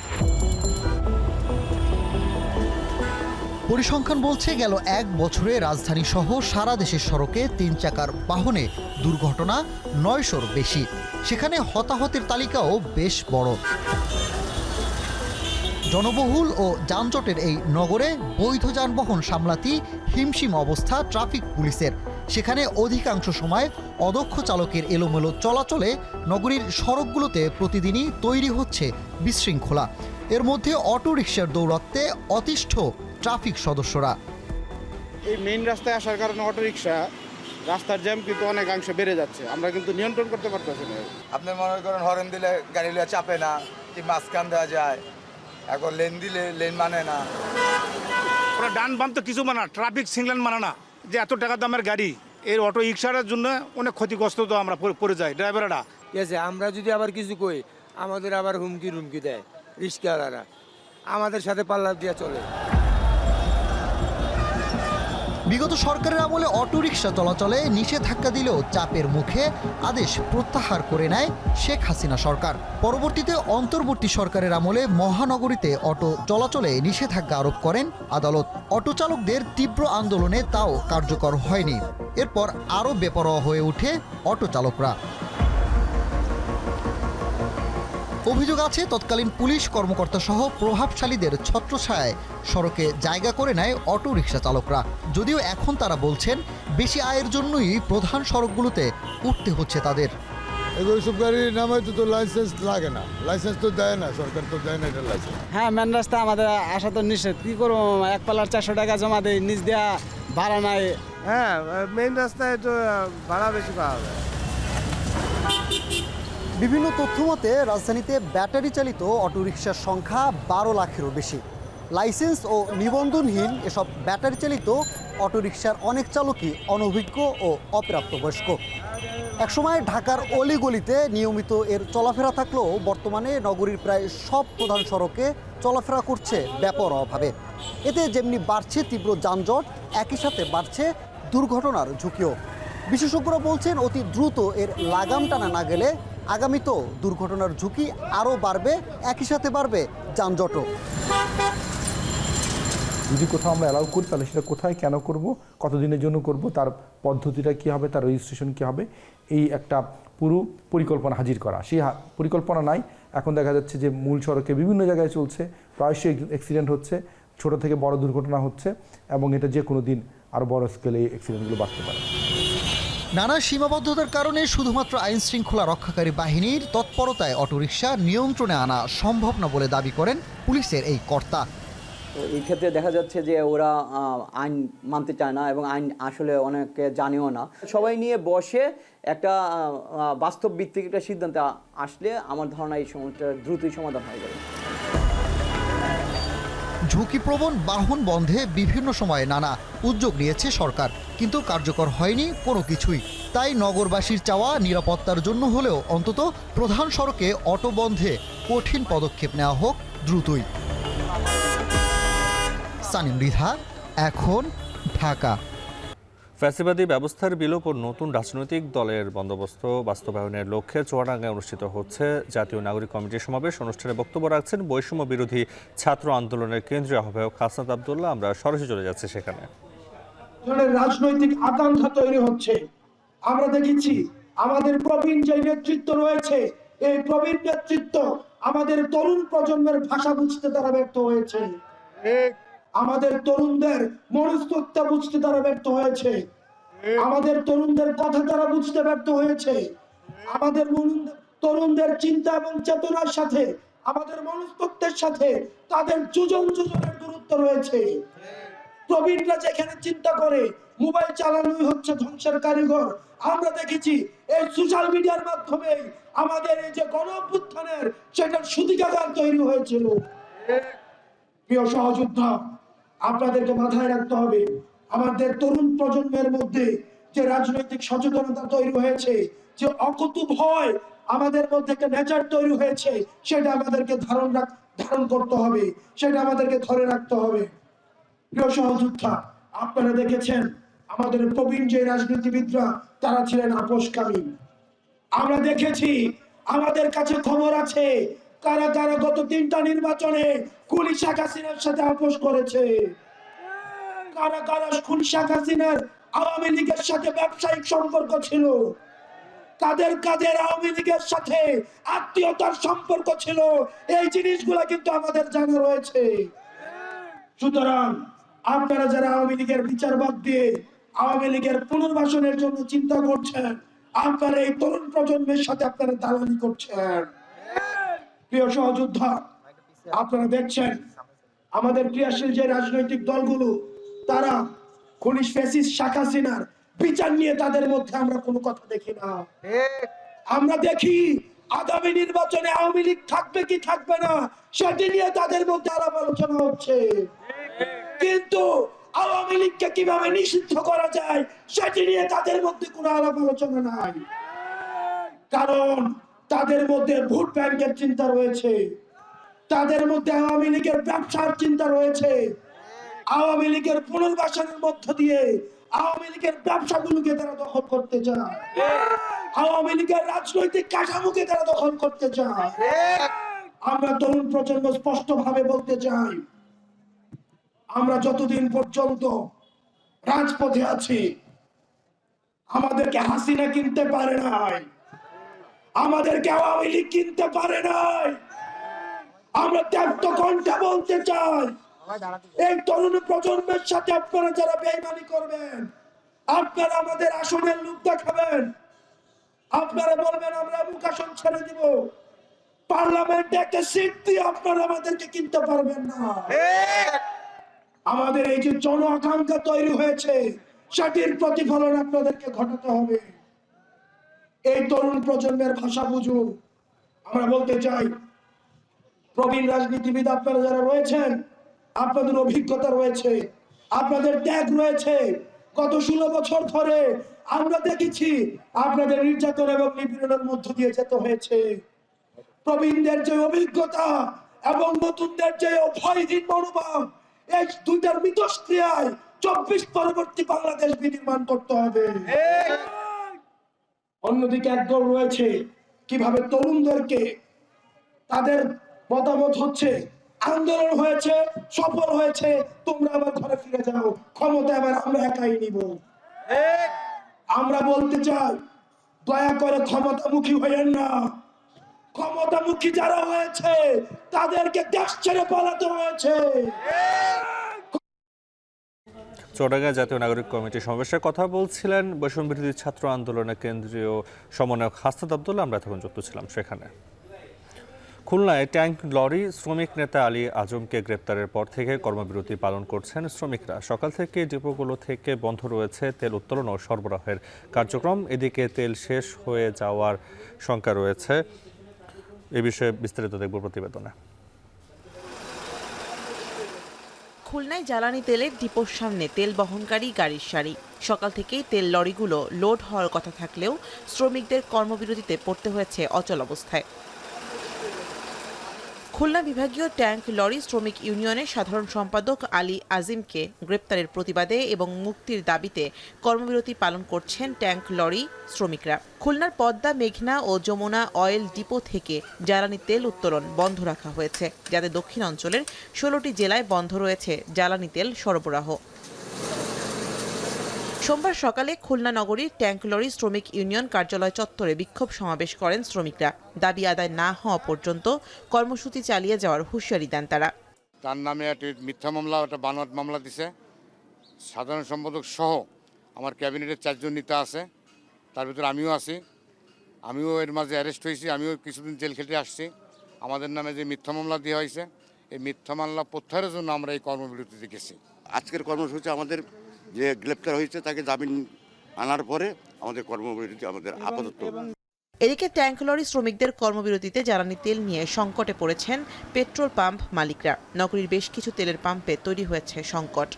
পরিসংখ্যান বলছে গেল 1 বছরে রাজধানী সহ সারা দেশের সড়কে 3 চাকার বাহনে দুর্ঘটনা 900-র বেশি। সেখানে হতাহতের তালিকাও বেশ বড়। জনবহুল ও যানজটের এই নগরে বৈধ যানবাহন সামলাতেই হিমশিম অবস্থা ট্রাফিক পুলিশের। সেখানে অধিকাংশ সময় অদক্ষ চালকের এলোমেলো চলাচলে নগরীর সড়কগুলোতে প্রতিদিনই তৈরি হচ্ছে বিশৃঙ্খলা। এর মধ্যে অটোরিকশার দৌরাত্ম্যে অতিষ্ঠ ট্রাফিক সদস্যরা। এই মেইন রাস্তায় আসার কারণে অটোরিকশা, রাস্তার জ্যাম কিন্তু অনেকাংশ বেড়ে যাচ্ছে, আমরা কিন্তু নিয়ন্ত্রণ করতে পারতেছি না। আপনি মনে করেন হরেন দিলে গাড়ি চাপে না, কি মাঝখান দেওয়া যায়, এখন লেন দিলে লেন মানে না। ওরা ডান বাম তো কিছু মানা, ট্রাফিক সিগন্যাল মানে না, যে এত টাকা দামের গাড়ি, এর অটো রিক্সার জন্য অনেক ক্ষতিগ্রস্ত তো আমরা পড়ে যাই ড্রাইভাররা। ঠিক আছে, আমরা যদি আবার কিছু কই, আমাদের আবার হুমকি দেয় রিক্সাওয়ালারা, আমাদের সাথে পাল্লা দিয়ে চলে। বিগত সরকারের আমলে অটোরিকশা চলাচলে নিষেধাজ্ঞা দিলেও চাপের মুখে আদেশ প্রত্যাহার করে নেয় শেখ হাসিনা সরকার। পরবর্তীতে অন্তর্বর্তী সরকারের আমলে মহানগরীতে অটো চলাচলে নিষেধাজ্ঞা আরোপ করেন আদালত। অটো চালকদের তীব্র আন্দোলনে তাও কার্যকর হয়নি। এরপর আরও বেপরোয়া হয়ে ওঠে অটো চালকরা। অভিযোগ আছে তৎকালীন পুলিশ কর্মকর্তা সহ প্রভাবশালীদের ছত্রছায়ায় সড়কে জায়গা করে নেয় অটো রিকশা চালকরা। যদিও এখন তারা বলছেন বেশি আয়ের জন্যই প্রধান সড়কগুলোতে উঠতে হচ্ছে তাদের। এইসব গাড়ি নামাই তো লাইসেন্স লাগে না, লাইসেন্স তো দেয় না, সরকার তো দেয় না এটা লাইসেন্স। হ্যাঁ, মেন রাস্তা আমাদের আসা তো নিষেধ, কি করবো, এক পাল্লার 400 টাকা জমা দেয়, নিচ দেওয়া ভাড়া নাই। হ্যাঁ, মেইন রাস্তায় তো ভাড়া বেশি পাওয়া যায়। বিভিন্ন তথ্য মতে রাজধানীতে ব্যাটারি চালিত অটোরিকশার সংখ্যা 12 লাখেরও বেশি। লাইসেন্স ও নিবন্ধনহীন এসব ব্যাটারি চালিত অটোরিকশার অনেক চালকই অনভিজ্ঞ ও অপ্রাপ্তবয়স্ক। একসময় ঢাকার অলিগলিতে নিয়মিত এর চলাফেরা থাকলেও বর্তমানে নগরীর প্রায় সব প্রধান সড়কে চলাফেরা করছে বেপরোয়াভাবে। এতে যেমনি বাড়ছে তীব্র যানজট, একই সাথে বাড়ছে দুর্ঘটনার ঝুঁকিও। বিশেষজ্ঞরা বলছেন অতি দ্রুত এর লাগাম টানা না গেলে আগামীতেও দুর্ঘটনার ঝুঁকি আরও বাড়বে, একই সাথে বাড়বে যানজটও। যদি কোথাও আমরা অ্যালাউ করি, তাহলে সেটা কোথায়, কেন করব, কতদিনের জন্য করব, তার পদ্ধতিটা কী হবে, তার রেজিস্ট্রেশন কী হবে, এই একটা পুরো পরিকল্পনা হাজির করা। সেই পরিকল্পনা নাই। এখন দেখা যাচ্ছে যে মূল সড়কে বিভিন্ন জায়গায় চলছে, প্রায়শই অ্যাক্সিডেন্ট হচ্ছে, ছোট থেকে বড় দুর্ঘটনা হচ্ছে, এবং এটা যে কোনো দিন আরও বড় স্কেলে এই অ্যাক্সিডেন্টগুলো বাড়তে পারে। নানা সীমাবদ্ধতার কারণে শুধুমাত্র আইন শৃঙ্খলা রক্ষাকারী বাহিনীর তৎপরতায় অটোরিকশা নিয়ন্ত্রণে আনা সম্ভব না বলে দাবি করেন পুলিশের এই কর্তা। এই ক্ষেত্রে দেখা যাচ্ছে যে ওরা আইন মানতে চায় না, এবং আইন আসলে অনেকে জানেও না। সবাই নিয়ে বসে একটা বাস্তব ভিত্তিক একটা সিদ্ধান্তে আসলে আমার ধারণা এই সমস্যাটা দ্রুতই সমাধান হয়ে যাবে। ঝুঁকিপ্রবণ বাহন বন্ধে বিভিন্ন সময়ে নানা উদ্যোগ নিয়েছে সরকার, কিন্তু কার্যকর হয়নি কোনো কিছুই। তাই নগরবাসীর চাওয়া নিরাপত্তার জন্য হলেও অন্তত প্রধান সড়কে অটো বন্ধে কঠিন পদক্ষেপ নেওয়া হোক দ্রুতই। সানিম রিধা, এখন, ঢাকা। ফ্যাসিবাদী ব্যবস্থার বিলোপ ও নতুন রাজনৈতিক দলের বন্দোবস্ত বাস্তবায়নের লক্ষ্যে চুয়াডাঙ্গায় অনুষ্ঠিত হচ্ছে জাতীয় নাগরিক কমিটির সমাবেশ। অনুষ্ঠানে বক্তব্য রাখছেন বৈষম্য বিরোধী ছাত্র আন্দোলনের কেন্দ্রীয় আহ্বায়ক হাসনাত আব্দুল্লাহ। আমরা সরাসরি চলে যাচ্ছি সেখানে। রাজনৈতিক আকাঙ্ক্ষা তৈরি হচ্ছে। আমরা দেখেছি আমাদের প্রবীণ যে নেতৃত্ব রয়েছে, এই প্রবীণ নেতৃত্ব আমাদের তরুণ প্রজন্মের ভাষা বুঝতে তারা ব্যর্থ হয়েছে। আমাদের তরুণদের মনস্তত্ত্ব বুঝতে তারা ব্যর্থ হয়েছে, আমাদের তরুণদের কথা তারা বুঝতে ব্যর্থ হয়েছে, আমাদের তরুণদের চিন্তা এবং চেতনার সাথে আমাদের মনস্তত্ত্বের সাথে তাদের যোজনের দূরত্ব রয়েছে। প্রবীণরা যেখানে চিন্তা করে মোবাইল চালানোই হচ্ছে ধ্বংসের কারিগর, আমরা দেখেছি এই সোশ্যাল মিডিয়ার মাধ্যমে আমাদের এই যে গণ অভ্যুত্থানের সেটার সূতিকাগার তৈরি হয়েছিল। প্রিয় সহযোদ্ধা, আপনাদেরকে মাথায় রাখতে হবে আমাদের তরুণ প্রজন্মের মধ্যে যে রাজনৈতিক সচেতনতা তৈরি হয়েছে, যে অকুতু ভয় আমাদের মধ্যে একটা নেচার তৈরি হয়েছে, সেটা আমাদেরকে ধারণ করতে হবে, সেটা আমাদেরকে ধরে রাখতে হবে। প্রিয় সহযোদ্ধা, আপনারা দেখেছেন আমাদের প্রবীণ যে রাজনীতিবিদরা তারা ছিলেন আপোষকামী। আমরা দেখেছি, আমাদের কাছে খবর আছে কারা কারা গত 3টা নির্বাচনে খুনি শেখ হাসিনার সাথে আপোষ করেছে, কারা কারা খুনি শেখ হাসিনার আওয়ামী লীগের সাথে ব্যবসায়িক সম্পর্ক ছিল, কাদের কাদের আওয়ামী লীগের সাথে আত্মীয়তার সম্পর্ক ছিল, এই জিনিসগুলো কিন্তু আমাদের জানা রয়েছে। সুতরাং আপনারা যারা আওয়ামী লীগের বিচারবাদ দিয়ে আওয়ামী লীগের পুনর্বাসনের জন্য চিন্তা করছেন, আপনারা এই তরুণ প্রজন্মের সাথে আপনারা দালালি করছেন। প্রিয় সহযোদ্ধা, আপনারা দেখছেন আমাদের ক্রিয়াশীল যে রাজনৈতিক দলগুলো তারা খুনি ফ্যাসিস্ট শেখ হাসিনার বিচার নিয়ে তাদের মধ্যে আমরা কোনো কথা দেখি না। আমরা দেখি আগামী নির্বাচনে আওয়ামী লীগ থাকবে কি থাকবে না সেটি নিয়ে তাদের মধ্যে আলাপ আলোচনা হচ্ছে, কিন্তু আওয়ামী লীগকে কিভাবে নিষিদ্ধ করা যায় সেটি নিয়ে তাদের মধ্যে কোনো আলাপ আলোচনা নাই। কারণ তাদের মধ্যে ভোট ব্যাংকের চিন্তা রয়েছে, তাদের মধ্যে আওয়ামী লীগের ব্যবসার চিন্তা রয়েছে, আওয়ামী লীগের পুনর্বাসনের মধ্য দিয়ে আওয়ামী লীগের ব্যবসাগুলোকে তারা দখল করতে চায়, আওয়ামী লীগের রাজনৈতিক কাঠামোকে তারা দখল করতে চায়। আমরা তরুণ প্রজন্ম স্পষ্ট ভাবে বলতে চাই, আমরা যতদিন পর্যন্ত রাজপথে আছি আমাদেরকে হাসিনা কিনতে পারে নাই, আমাদেরকে আওয়ামী লীগ কিনতে পারে নাই। আমরা ত্যাক্ত কণ্ঠে বলতে চাই, এই তরুণ প্রজন্মের সাথে আপনারা যারা বেইমানি করবেন, আপনারা আমাদের আসনের লোক দেখাবেন, আপনারা বলবেন আমরা মুখ আসন ছেড়ে দিব, পার্লামেন্টে একটা সিট দিয়ে আপনারা আমাদেরকে কিনতে পারবেন না। আমাদের এই যে জন আকাঙ্ক্ষা তৈরি হয়েছে সেটির প্রতিফলন আপনাদেরকে ঘটাতে হবে। এই তরুণ প্রজন্মের ভাষা বুঝুন। আমরা বলতে চাই, প্রবীণ রাজনীতিবিদ আপনারা যারা রয়েছেন, আপনাদের অভিজ্ঞতা রয়েছে, আপনাদের ত্যাগ রয়েছে। গত 16 বছর ধরে আমরা দেখেছি আপনাদের নির্যাতন এবং নিপীড়নের মধ্য দিয়ে যেতে হয়েছে। প্রবীণদের যে অভিজ্ঞতা এবং নতুনদের যে ভয়হীন মনোভাব, এই দুইটার মিথস্ক্রিয়ায় 24 পরবর্তী বাংলাদেশ বিনির্মাণ করতে হবে। অন্যদিকে একদল রয়েছে কিভাবে তরুণদেরকে তাদের মতামত হচ্ছে আন্দোলন হয়েছে, সফল হয়েছে, তোমরা আবার ঘরে ফিরে যাও, ক্ষমতা এবার আমরা একাই নিব। আমরা বলতে চাই, দয়া করে ক্ষমতামুখী হইয়েন না। ক্ষমতামুখী যারা হয়েছে তাদেরকে দেশ ছেড়ে পালাতে হয়েছে। চুয়াডাঙ্গা জাতীয় নাগরিক কমিটি সমাবেশে কথা বলছিলেন বৈষম্য বিরোধী ছাত্র আন্দোলনের কেন্দ্রীয় সমন্বয়ক হাসনাত আব্দুল্লাহ। আমরা তখন যুক্ত ছিলাম সেখানে। খুলনায় ট্যাঙ্ক লরি শ্রমিক নেতা আলী আজমকে গ্রেপ্তারের পর থেকে কর্মবিরতি পালন করছেন শ্রমিকরা। সকাল থেকে ডিপোগুলো থেকে বন্ধ রয়েছে তেল উত্তোলন ও সরবরাহের কার্যক্রম। এদিকে তেল শেষ হয়ে যাওয়ার শঙ্কা রয়েছে। এ বিষয়ে বিস্তারিত দেখব প্রতিবেদনে। খুলনায় জ্বালানি তেলের ডিপোর সামনে তেল বহনকারী গাড়ির সারি। সকাল থেকেই তেল লরিগুলো লোড হওয়ার কথা থাকলেও শ্রমিকদের কর্মবিরতিতে পড়তে হয়েছে অচল অবস্থায়। খুলনা বিভাগীয় ট্যাঙ্ক লরি শ্রমিক ইউনিয়নের সাধারণ সম্পাদক আলী আজিমকে গ্রেপ্তারের প্রতিবাদে এবং মুক্তির দাবিতে কর্মবিরতি পালন করছেন ট্যাঙ্ক লরি শ্রমিকরা। খুলনার পদ্মা, মেঘনা ও যমুনা অয়েল ডিপো থেকে জ্বালানি তেল উত্তোলন বন্ধ রাখা হয়েছে, যাতে দক্ষিণ অঞ্চলের 16টি জেলায় বন্ধ রয়েছে জ্বালানি তেল সরবরাহ। সোমবার সকালে খুলনা নগরীর ট্যাঙ্ক লরি শ্রমিক ইউনিয়ন কার্যালয় চত্বরে বিক্ষোভ সমাবেশ করেন শ্রমিকরা। দাবি আদায় না হওয়া পর্যন্ত কর্মসূচি চালিয়ে যাওয়ার হুঁশিয়ারি দেন তারা। তার নামে একটা মিথ্যা মামলা, একটা বানোয়াট মামলা দিছে। সাধারণ সম্পাদক সহ আমার ক্যাবিনেটের 4 জন নেতা আছে, তার ভিতরে আমিও আছি। আমিও এর মাঝে অ্যারেস্ট হয়েছি, আমিও কিছুদিন জেল খেটে আসছি। আমাদের নামে যে মিথ্যা মামলা দেওয়া হয়েছে, এই মিথ্যা মামলা প্রত্যাহারের জন্য আমরা এই কর্মবিরতিতে গেছি। আজকের কর্মসূচি আমাদের যে গ্রেপ্তার হয়েছে তাকে জামিন আনার পরে আমাদের কর্মবিরতি আমাদের আপাতত। এদিকে ট্যাঙ্ক লরি শ্রমিকদের কর্মবিরতিতে জ্বালানি তেল নিয়ে সংকটে পড়েছেন পেট্রোল পাম্প মালিকরা। নগরীর বেশ কিছু তেলের পাম্পে তৈরি হয়েছে সংকট।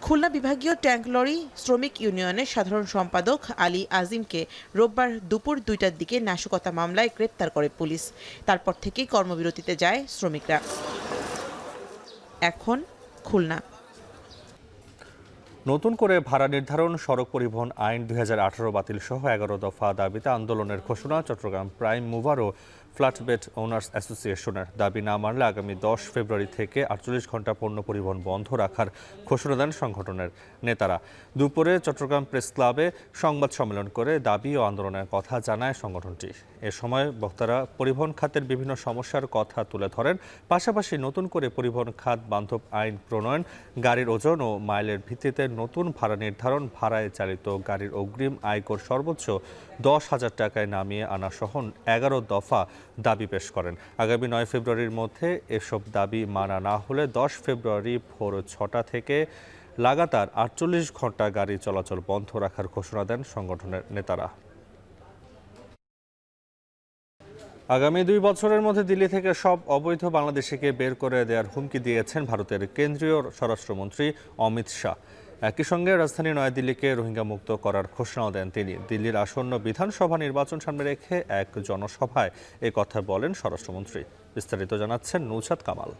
খুলনা বিভাগীয় ট্যাঙ্ক লরি শ্রমিক ইউনিয়নের সাধারণ সম্পাদক আলী আজিমকে রোববার দুপুর 2টার দিকে নাশকতা মামলায় গ্রেপ্তার করে পুলিশ। তারপর থেকেই কর্মবিরতিতে যায় শ্রমিকরা। এখন খুলনা। নতুন করে ভাড়া নির্ধারণ, সড়ক পরিবহন আইন 2018 বাতিল সহ 11 দফা দাবিতে আন্দোলনের ঘোষণা চট্টগ্রাম প্রাইম মুভার ও ফ্ল্যাটবেড ওনার্স অ্যাসোসিয়েশনের। দাবি না মানলে আগামী 10 ফেব্রুয়ারি থেকে 48 ঘন্টা পণ্য পরিবহন বন্ধ রাখার ঘোষণা দেন সংগঠনের নেতারা। দুপুরে চট্টগ্রাম প্রেস ক্লাবে সংবাদ সম্মেলন করে দাবি ও আন্দোলনের কথা জানায় সংগঠনটি। এ সময় বক্তারা পরিবহন খাতের বিভিন্ন সমস্যার কথা তুলে ধরেন। পাশাপাশি নতুন করে পরিবহন খাত বান্ধব আইন প্রণয়ন, গাড়ির ওজন ও মাইলের ভিত্তিতে নতুন ভাড়া নির্ধারণ, ভাড়ায় চালিত গাড়ির অগ্রিম আয়কর সর্বোচ্চ 10,000 টাকায় নামিয়ে আনা সহ 11 দফা দাবি পেশ করেন। আগামী 9 ফেব্রুয়ারির মধ্যে এসব দাবি মানা না হলে 10 ফেব্রুয়ারি ভোর 6টা থেকে লাগাতার 48 ঘন্টা গাড়ি চলাচল বন্ধ রাখার ঘোষণা দেন সংগঠনের নেতারা। আগামী 2 বছরের মধ্যে দিল্লি থেকে সব অবৈধ বাংলাদেশিকে বের করে দেওয়ার হুমকি দিয়েছেন ভারতের কেন্দ্রীয় স্বরাষ্ট্রমন্ত্রী অমিত শাহ। একই সঙ্গে রাজধানী নয়াদিল্লিকে রোহিঙ্গা মুক্ত করার ঘোষণাও দেন তিনি। দিল্লির আসন্ন বিধানসভা নির্বাচন সামনে রেখে এক জনসভায় এ কথা বলেন স্বরাষ্ট্রমন্ত্রী। বিস্তারিত জানাচ্ছেন নৌশাদ কামাল।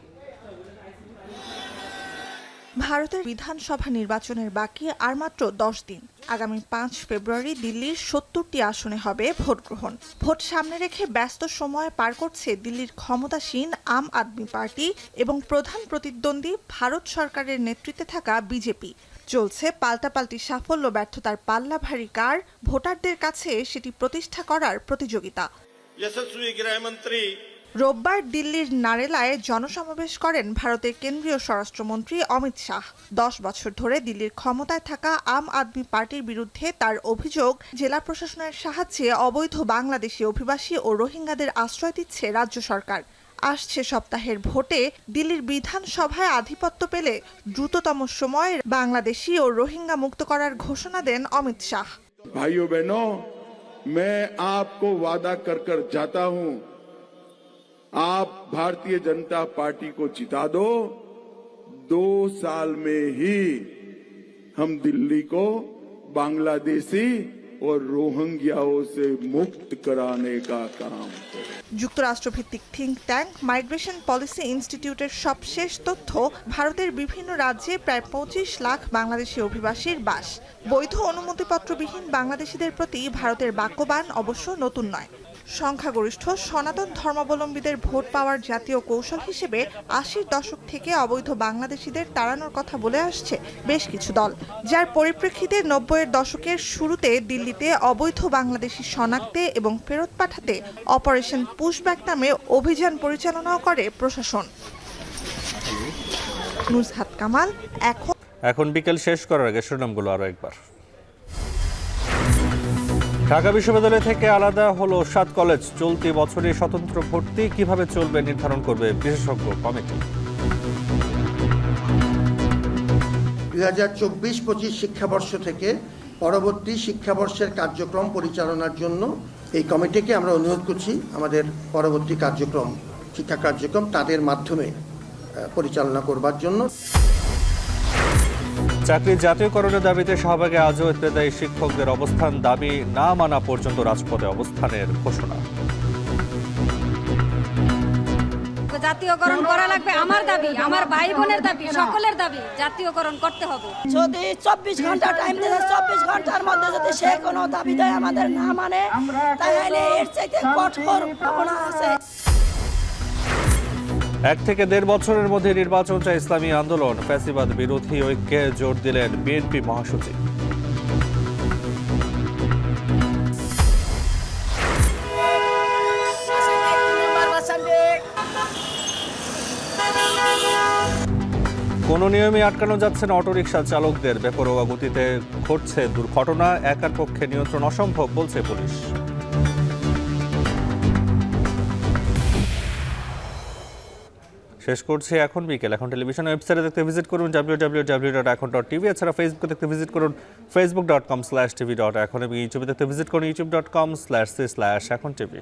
ভারতের বিধানসভা নির্বাচনের বাকি আর মাত্র 10 দিন। আগামী 5 ফেব্রুয়ারি দিল্লির 70টি আসনে হবে ভোট গ্রহণ। ভোট সামনে রেখে ব্যস্ত সময় পার করছে দিল্লির ক্ষমতাসীন আম আদমি পার্টি এবং প্রধান প্রতিদ্বন্দ্বী ভারত সরকারের নেতৃত্বে থাকা বিজেপি। চলছে পাল্টাপাল্টি সাফল্য ব্যর্থতার পাল্লা ভারী কার, ভোটারদের কাছে সেটি প্রতিষ্ঠা করার প্রতিযোগিতা। যশস্বী গৃহমন্ত্রী রোববার দিল্লির নারেলায় জনসমাবেশ করেন ভারতের কেন্দ্রীয় স্বরাষ্ট্রমন্ত্রী অমিত শাহ। 10 বছর ধরে দিল্লির ক্ষমতায় থাকা আম আদমি পার্টির বিরুদ্ধে তার অভিযোগ, জেলা প্রশাসনের সাহায্যে অবৈধ বাংলাদেশি অভিবাসী ও রোহিঙ্গাদের আশ্রয় দিচ্ছে রাজ্য সরকার। আসছে সপ্তাহের ভোটে দিল্লির বিধানসভায় আধিপত্য পেলে দ্রুততম সময়ে বাংলাদেশি ও রোহিঙ্গা মুক্ত করার ঘোষণা দেন অমিত শাহ। भाइयों बहनों, मैं आपको वादा कर कर जाता हूं, आप भारतीय जनता पार्टी को जिता दो, 2 साल में ही हम दिल्ली को बांग्लादेशी और रोहिंग्याओं से मुक्त कराने का काम करें। যুক্তরাষ্ট্রভিত্তিক থিঙ্ক ট্যাঙ্ক মাইগ্রেশন পলিসি ইনস্টিটিউটের সবশেষ তথ্য, ভারতের বিভিন্ন রাজ্যে প্রায় 25 লাখ বাংলাদেশি অভিবাসীর বাস। বৈধ অনুমতিপত্রবিহীন বাংলাদেশিদের প্রতি ভারতের বাক্যবাণ অবশ্য নতুন নয়। সংখ্যাগরিষ্ঠ সনাতন ধর্মাবলম্বীদের ভোট পাওয়ার জাতীয় কৌশল হিসেবে 80-র দশক থেকে অবৈধ বাংলাদেশিদের তাড়ানোর কথা বলে আসছে বেশ কিছু দল, যার পরিপ্রেক্ষিতে 90-এর দশকের শুরুতে দিল্লিতে অবৈধ বাংলাদেশি শনাক্তে এবং ফেরত পাঠাতে অপারেশন পুশব্যাক নামে অভিযান পরিচালনাও করে প্রশাসন। নুসহাত কামাল। এখন বিকেল শেষ করার আগে শিরোনামগুলো আরো একবার। ঢাকা বিশ্ববিদ্যালয় থেকে আলাদা হলো 7 কলেজ। চলতি বছরে স্বতন্ত্র ভর্তি কিভাবে চলবে নির্ধারণ করবে বিশেষজ্ঞ কমিটি। 2024-25 শিক্ষাবর্ষ থেকে পরবর্তী শিক্ষাবর্ষের কার্যক্রম পরিচালনার জন্য এই কমিটিকে আমরা অনুরোধ করছি আমাদের পরবর্তী কার্যক্রম, শিক্ষা কার্যক্রম তাদের মাধ্যমে পরিচালনা করবার জন্য। চাকরি জাতীয়করণের দাবিতে শাহবাগে আজও ইত্তেদায়ী শিক্ষকদের অবস্থান, দাবি না মানা পর্যন্ত রাজপথে অবস্থানের ঘোষণা। জাতীয়করণ করা লাগবে, আমার দাবি, আমার ভাই বোনের দাবি, সকলের দাবি জাতীয়করণ করতে হবে। যদি 24 ঘন্টা টাইম দেয়, 24 ঘন্টার মধ্যে যদি সে কোনো দাবি দেয় আমাদের না মানে, তাহলে এর চাইতে কঠোর ভাবনা আছে। 1 থেকে 1.5 বছরের মধ্যে নির্বাচন চায় ইসলামী আন্দোলন। ফ্যাসিবাদ বিরোধী ঐক্যে জোর দিলেন বিএনপি মহাসচিব। কোনো নিয়মে আটকানো যাচ্ছে না অটোরিকশা চালকদের, বেপরোয়া গতিতে ঘটছে দুর্ঘটনা, একার পক্ষে নিয়ন্ত্রণ অসম্ভব বলছে পুলিশ। শেষ করছি এখন বিকেল। এখন টেলিভিশন ওয়েবসাইটে দেখতে ভিজিট করুন www.এখন.tv, এছাড়া ফেসবুকে দেখতে ভিজিট করুন facebook.com/tv.এখন এবং ইউটিউবে দেখতে ভিজিট করুন youtube.com/c/এখন tv।